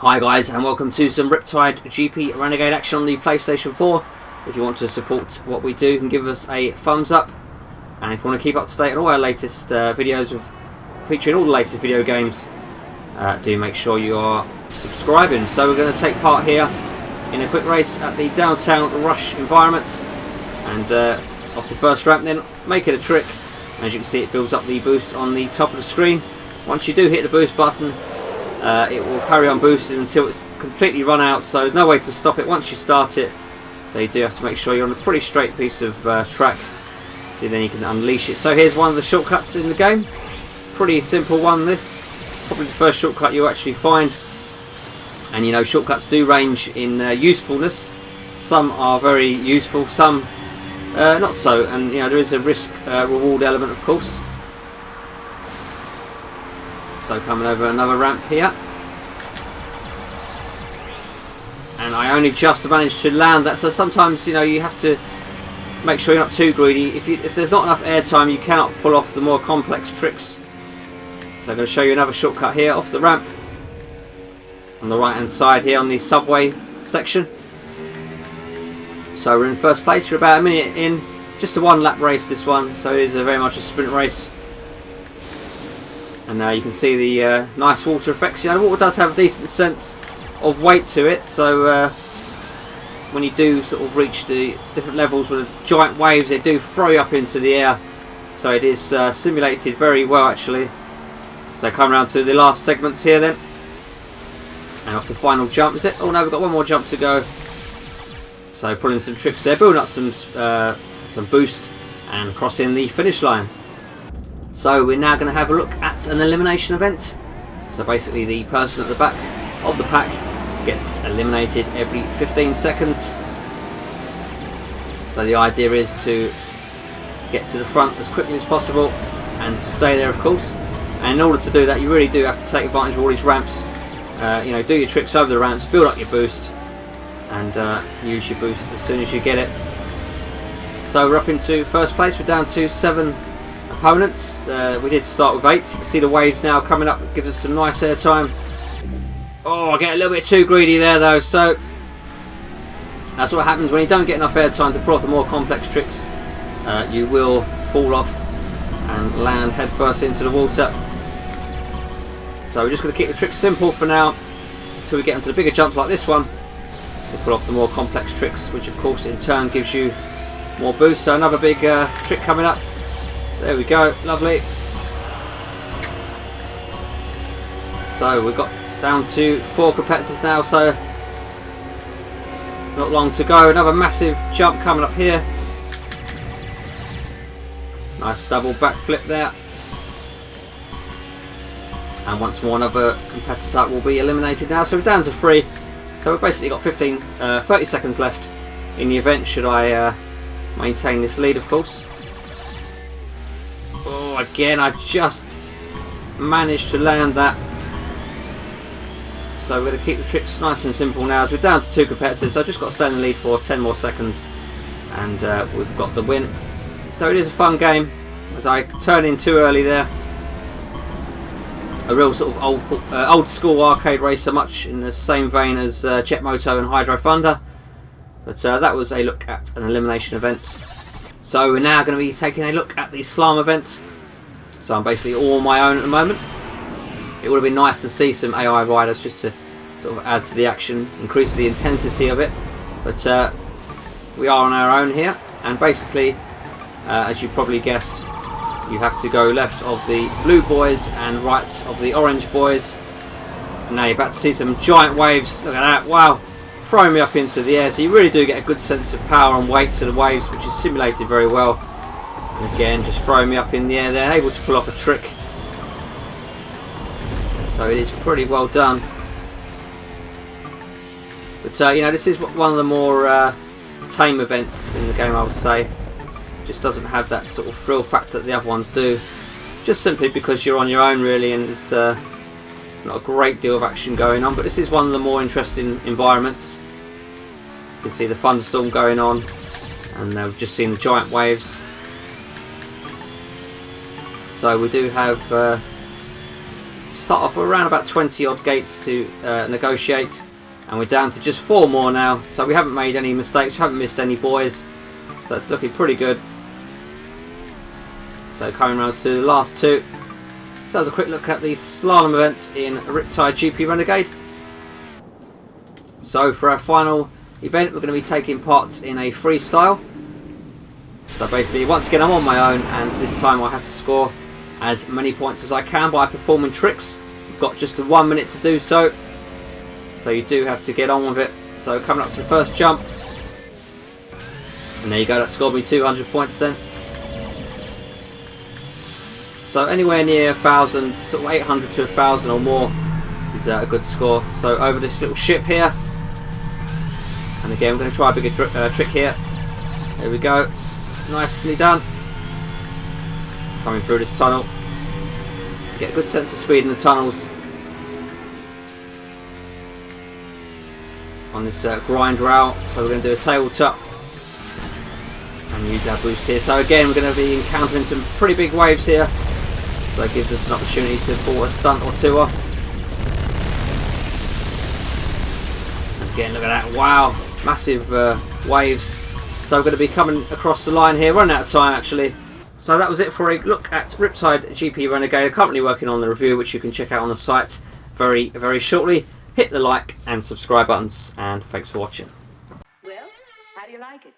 Hi guys, and welcome to some Riptide GP Renegade action on the PlayStation 4. If you want to support what we do, you can give us a thumbs up. And if you want to keep up to date on all our latest videos featuring all the latest video games, do make sure you are subscribing. So we're going to take part here in a quick race at the downtown rush environment. And off the first ramp then, make it a trick. As you can see, it builds up the boost on the top of the screen. Once you do hit the boost button, it will carry on boosting until it's completely run out, so there's no way to stop it once you start it. So you do have to make sure you're on a pretty straight piece of track, so then you can unleash it. So here's one of the shortcuts in the game. Pretty simple one, this. Probably the first shortcut you'll actually find. And you know, shortcuts do range in usefulness. Some are very useful, some not so. And you know, there is a risk reward element, of course. So coming over another ramp here, and I only just managed to land that. So sometimes, you know, you have to make sure you're not too greedy. If there's not enough airtime, you cannot pull off the more complex tricks. So I'm going to show you another shortcut here off the ramp on the right hand side here on the subway section. So we're in first place. We're about a minute in. Just a one lap race, this one, so it is very much a sprint race. And you can see the nice water effects. You know, water does have a decent sense of weight to it, so when you do sort of reach the different levels with the giant waves, they do throw you up into the air. So it is simulated very well, actually. So come around to the last segments here then, and off the final jump, is it? Oh no, we've got one more jump to go. So pulling some tricks there, building up some boost, and crossing the finish line. So we're now going to have a look at an elimination event. So basically the person at the back of the pack gets eliminated every 15 seconds. So the idea is to get to the front as quickly as possible and to stay there, of course. And in order to do that, you really do have to take advantage of all these ramps. You know, do your tricks over the ramps, build up your boost, and use your boost as soon as you get it. So we're up into first place. We're down to 7 opponents. We did start with 8. You can see the waves now coming up. It gives us some nice air time. Oh, I get a little bit too greedy there though. So that's what happens when you don't get enough air time to pull off the more complex tricks. You will fall off and land headfirst into the water. So we're just going to keep the tricks simple for now until we get into the bigger jumps like this one. We'll pull off the more complex tricks, which of course in turn gives you more boost. So another big trick coming up. There we go, lovely. So we've got down to 4 competitors now, so not long to go. Another massive jump coming up here. Nice double backflip there. And once more another competitor will be eliminated now. So we're down to 3. So we've basically got 30 seconds left in the event, should I maintain this lead, of course. Oh, again, I just managed to land that. So we're going to keep the tricks nice and simple now, as we're down to 2 competitors. So I've just got to stay in the lead for 10 more seconds, and we've got the win. So it is a fun game, as I turn in too early there. A real sort of old school arcade racer, much in the same vein as Jet Moto and Hydro Thunder. But that was a look at an elimination event. So we're now going to be taking a look at the slalom event. So I'm basically all on my own at the moment. It would have been nice to see some AI riders just to sort of add to the action, increase the intensity of it. But we are on our own here, and basically, as you probably guessed, you have to go left of the blue boys and right of the orange boys. And now you're about to see some giant waves. Look at that, wow! Throwing me up into the air, so you really do get a good sense of power and weight to the waves, which is simulated very well. And again, just throwing me up in the air, they're able to pull off a trick. So it is pretty well done. But you know, this is one of the more tame events in the game, I would say. Just doesn't have that sort of thrill factor that the other ones do. Just simply because you're on your own, really, and there's not a great deal of action going on. But this is one of the more interesting environments. You can see the thunderstorm going on, and we've just seen the giant waves. So we do have start off with around about 20 odd gates to negotiate, and we're down to just 4 more now, so we haven't made any mistakes, we haven't missed any buoys, so it's looking pretty good. So coming around to the last 2. So that was a quick look at the slalom event in Riptide GP Renegade. So for our final event, we're going to be taking part in a freestyle. So basically, once again, I'm on my own, and this time I have to score as many points as I can by performing tricks. You've got just 1 minute to do so, so you do have to get on with it. So coming up to the first jump, and there you go, that scored me 200 points then. So anywhere near 1,000, sort of 800 to 1,000 or more is a good score. So over this little ship here, and again we're going to try a bigger trick here. There we go, nicely done. Coming through this tunnel, get a good sense of speed in the tunnels on this grind rail. So we're going to do a tabletop and use our boost here. So again, we're going to be encountering some pretty big waves here, so that gives us an opportunity to pull a stunt or 2 off. And again, look at that, wow, massive waves. So we're going to be coming across the line here, running out of time actually. So that was it for a look at Riptide GP Renegade. Currently working on the review, which you can check out on the site very, very shortly. Hit the like and subscribe buttons, and thanks for watching. Well, how do you like it?